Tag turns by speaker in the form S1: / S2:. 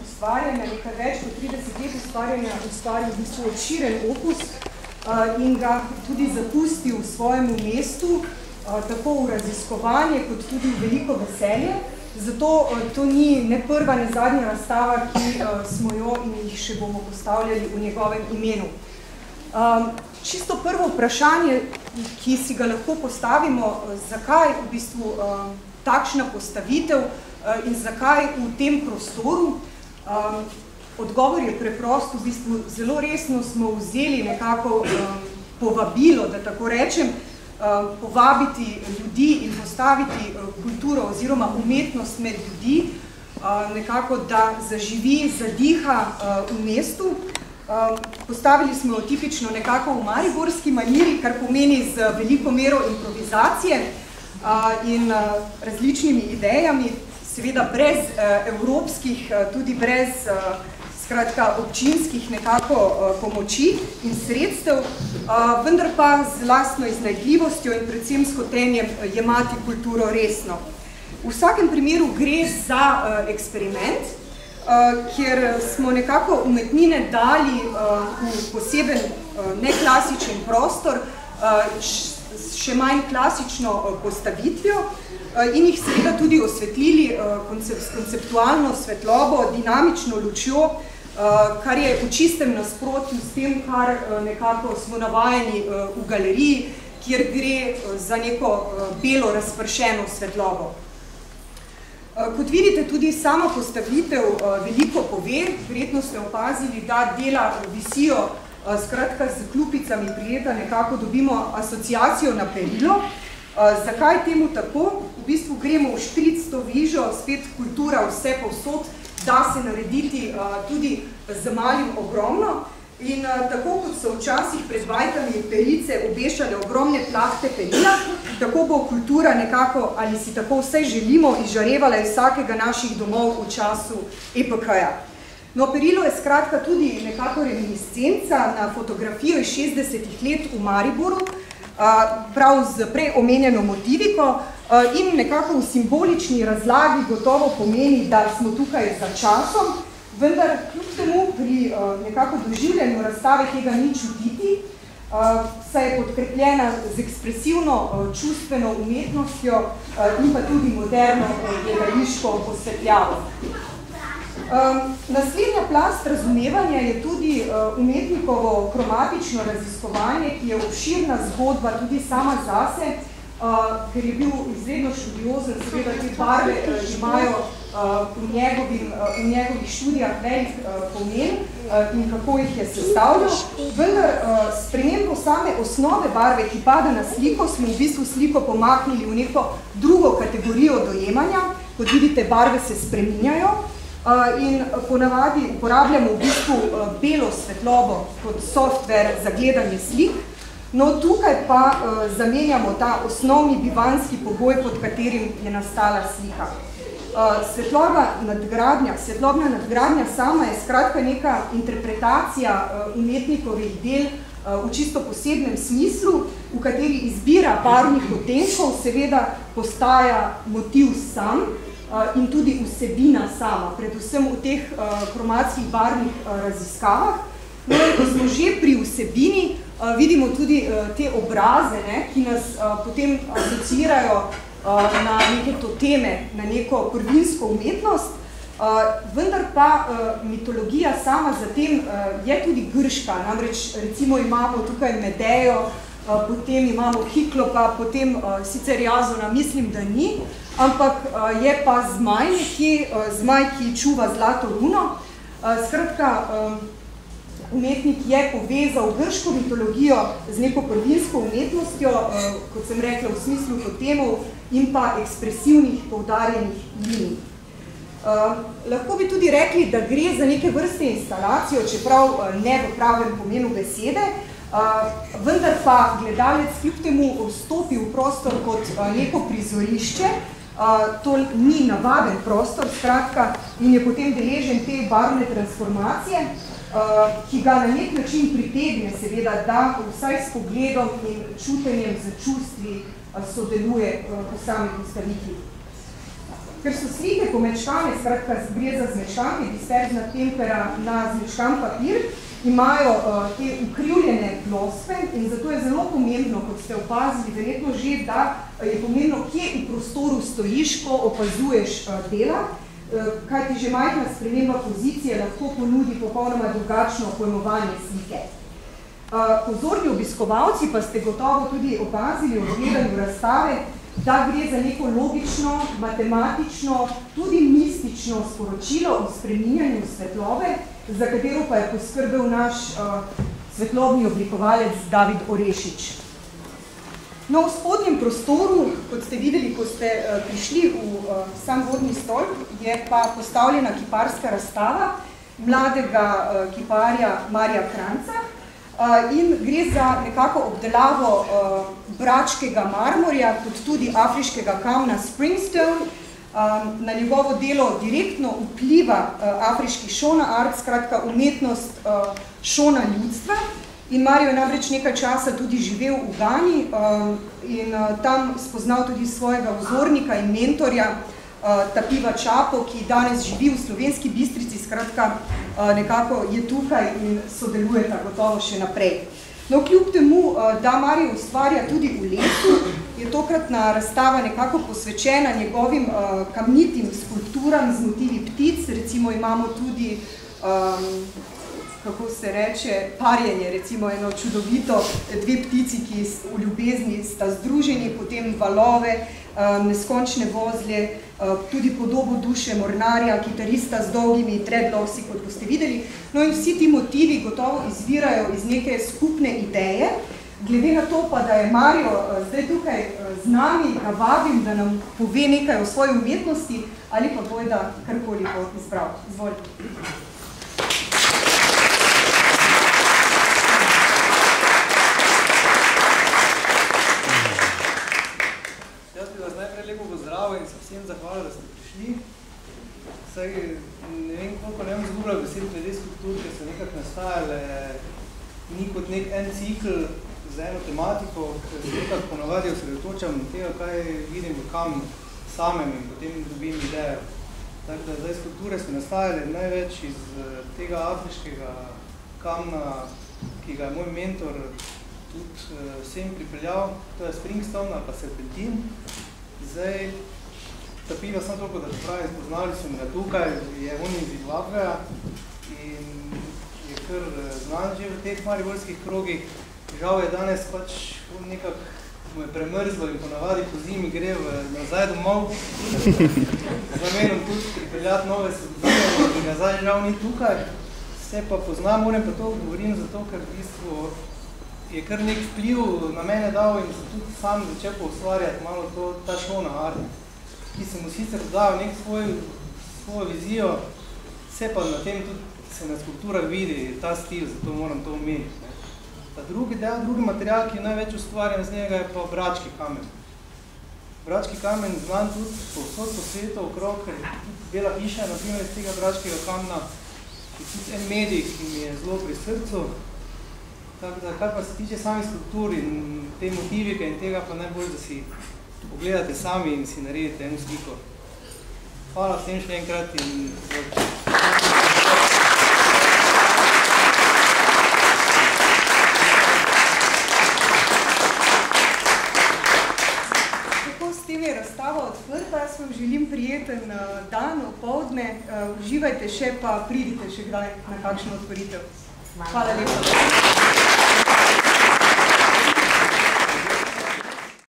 S1: ustvarjanja, nekaj več kot 30 let ustvarjanja, ustvaril v bistvu odširen opus in ga tudi zapustil v svojemu mestu, tako v raziskovanje, kot tudi v veliko veselje. Zato to ni ne prva, ne zadnja razstava, ki smo jo in jih še bomo postavljali v njegovem imenu. Čisto prvo vprašanje, ki si ga lahko postavimo, zakaj v bistvu takšna postavitev in zakaj v tem prostoru. Odgovor je preprost, v bistvu zelo resno smo vzeli nekako povabilo, da tako rečem, povabiti ljudi in postaviti kulturo oziroma umetnost med ljudi, nekako da zaživi, zadiha v mestu. Postavili smo jo tipično nekako v mariborski maniri, kar pomeni z veliko mero improvizacije in različnimi idejami, seveda brez evropskih, tudi brez skratka občinskih nekako pomoči in sredstev, vendar pa z lastno iznajdljivostjo in predvsem s hotenjem jemati kulturo resno. V vsakem primeru gre za eksperiment, kjer smo nekako umetnine dali v poseben neklasičen prostor, še manj klasično postavitvijo in jih seveda tudi osvetlili konceptualno svetlobo, dinamično lučjo, kar je v čistem nasprotju s tem, kar nekako smo navajeni v galeriji, kjer gre za neko belo razpršeno svetlobo. Kot vidite, tudi sama postavitev veliko pove, verjetno ste opazili, da dela visijo skratka z klupicami prijeta, nekako dobimo asociacijo na perilo. Zakaj temu tako? V bistvu gremo v štric to vižo, spet kultura vse povsod, da se narediti tudi z malim ogromno. In tako kot so včasih pred bajkami perice obešale ogromne plahte perila, tako bo kultura nekako, ali si tako vse želimo, izžarevala iz vsakega naših domov v času EPK-ja. No, perilo je skratka tudi nekako reminiscenca na fotografijo iz 60-ih let v Mariboru, prav z prej omenjeno motiviko in nekako v simbolični razlagi gotovo pomeni, da smo tukaj za časom, vendar kljub temu pri nekako doživljanju razstave tega ni čutiti, saj je podkrepljena z ekspresivno čustveno umetnostjo in pa tudi moderno gledališko posvetljavo. Naslednja plast razumevanja je tudi umetnikovo kromatično raziskovanje, ki je obširna zgodba tudi sama zase, ker je bil izredno študiozen, seveda te barve imajo v njegovih študijah velik pomen in kako jih je sestavljal. Vendar spremembo same osnove barve, ki pada na sliko, smo v bistvu sliko pomaknili v neko drugo kategorijo dojemanja. Kot vidite, barve se spreminjajo in ponavadi uporabljamo v bistvu belo svetlobo kot software za gledanje slik. No, tukaj pa zamenjamo ta osnovni bivanski pogoj, pod katerim je nastala slika. Svetlobna nadgradnja sama je skratka neka interpretacija umetnikovih del v čisto posebnem smislu, v kateri izbira barvnih odtenkov seveda postaja motiv sam in tudi vsebina sama, predvsem v teh kromatskih barvnih raziskavah. No, ko smo že pri vsebini, vidimo tudi te obraze, ki nas potem asociirajo na neke toteme, na neko prvinsko umetnost, vendar pa mitologija sama zatem je tudi grška, namreč recimo imamo tukaj Medejo, potem imamo Hiklopa, potem sicer Jazona, mislim, da ni, ampak je pa zmaj nekje, zmaj, ki čuva zlato runo. Skratka, umetnik je povezal grško mitologijo z neko prvinsko umetnostjo, kot sem rekla, v smislu totemov in pa ekspresivnih poudarjenih linij. Lahko bi tudi rekli, da gre za neke vrste instalacijo, čeprav ne v pravem pomenu besede, vendar pa gledalec kljub temu vstopi v prostor kot neko prizorišče, to ni navaden prostor, skratka, in je potem deležen te barvne transformacije, ki ga na nek način pritegne, seveda, da vsaj s pogledom in čutenjem za čustvi sodeluje v sami postavitvi. Ker so slike pomečkane, skratka gre za zmečkanke, disperzna tempera na zmečkan papir, imajo te ukrivljene plosve in zato je zelo pomembno, kot ste opazili, verjetno že, da je pomembno, kje v prostoru stojiš, ko opazuješ dela, kajti že majhna sprememba pozicije lahko ponudi popolnoma drugačno pojmovanje slike. Pozorni obiskovalci pa ste gotovo tudi opazili v gledanju razstave, da gre za neko logično, matematično, tudi mistično sporočilo o spreminjanju svetlobe, za katero pa je poskrbel naš svetlobni oblikovalec David Orešič. No, v spodnjem prostoru, kot ste videli, ko ste prišli v sam vodni stolp, je pa postavljena kiparska razstava mladega kiparja Marija Kranca, in gre za nekako obdelavo bračkega marmorja, kot tudi afriškega kamna Springstone. Na njegovo delo direktno vpliva afriški šona art, skratka umetnost šona ljudstva. In Mario je namreč nekaj časa tudi živel v Gani in tam spoznal tudi svojega vzornika in mentorja Tapiva Čapo, ki danes živi v Slovenski Bistrici, skratka nekako je tukaj in sodelujeta gotovo še naprej. No, kljub temu, da Mario ustvarja tudi v lesu, je tokratna razstava nekako posvečena njegovim kamnitim skulpturam z motivi ptic, recimo imamo tudi, kako se reče, parjenje, recimo eno čudovito, dve ptici, ki v ljubezni sta združeni, potem valove, neskončne vozlje, tudi podobo duše mornarja, kitarista z dolgimi dreadlocksi, kot boste videli. No in vsi ti motivi gotovo izvirajo iz neke skupne ideje. Glede na to pa, da je Mario zdaj tukaj z nami, ga vabim, da nam pove nekaj o svoji umetnosti ali pa bojda karkoli bo izbral. Izvolite.
S2: In se vsem zahvalil, da ste prišli. Saj ne vem, koliko ne bom zgubljal besed glede skulptur, ki so nekako nastajale ni kot nek en cikl za eno tematiko, ker se nekako ponavadi osredotočam na tega, kaj vidim v kamnu samem in potem dobim idejo. Tako da zdaj skulpture so nastajale največ iz tega afriškega kamna, ki ga je moj mentor tudi vsem pripeljal, to je Springstone ali pa Serpentin. Zdaj, Tapiva sem toliko, da pravi, spoznali smo ga tukaj, je on iz Zimbabveja in je kar znan že v teh mariborskih krogih. Žal je danes pač nekako mu je premrzlo in ponavadi po zimi gre nazaj domov, z namenom tudi pripeljati nove sredine, in ga zdaj žal ni tukaj. Se pa poznam, moram pa to govorim zato, ker v bistvu je kar nek vpliv na mene dal in sem tudi sam začel poustvarjati malo ta šona art, ki sem mu sicer dodal nek svojo vizijo, se pa na tem tudi se na skulpturah vidi ta stil, zato moram to omeniti. Drugi material, ki je največ ustvarjen z njega, je pa brački kamen. Brački kamen znan tudi povsod po svetu okrog, ker je tudi Bela hiša, na primer iz tega bračkega kamna, je tudi en medij, ki mi je zelo pri srcu. Tako da, kar pa se tiče samih skulptur in te motivike in tega, pa najbolj, da si pogledate sami in si naredite eno sliko. Hvala vsem še enkrat in Tako s tem je razstava odprta, jaz vam želim prijeten dan, opoldne, uživajte še, pa pridite še kdaj na kakšno otvoritev. Hvala lepa.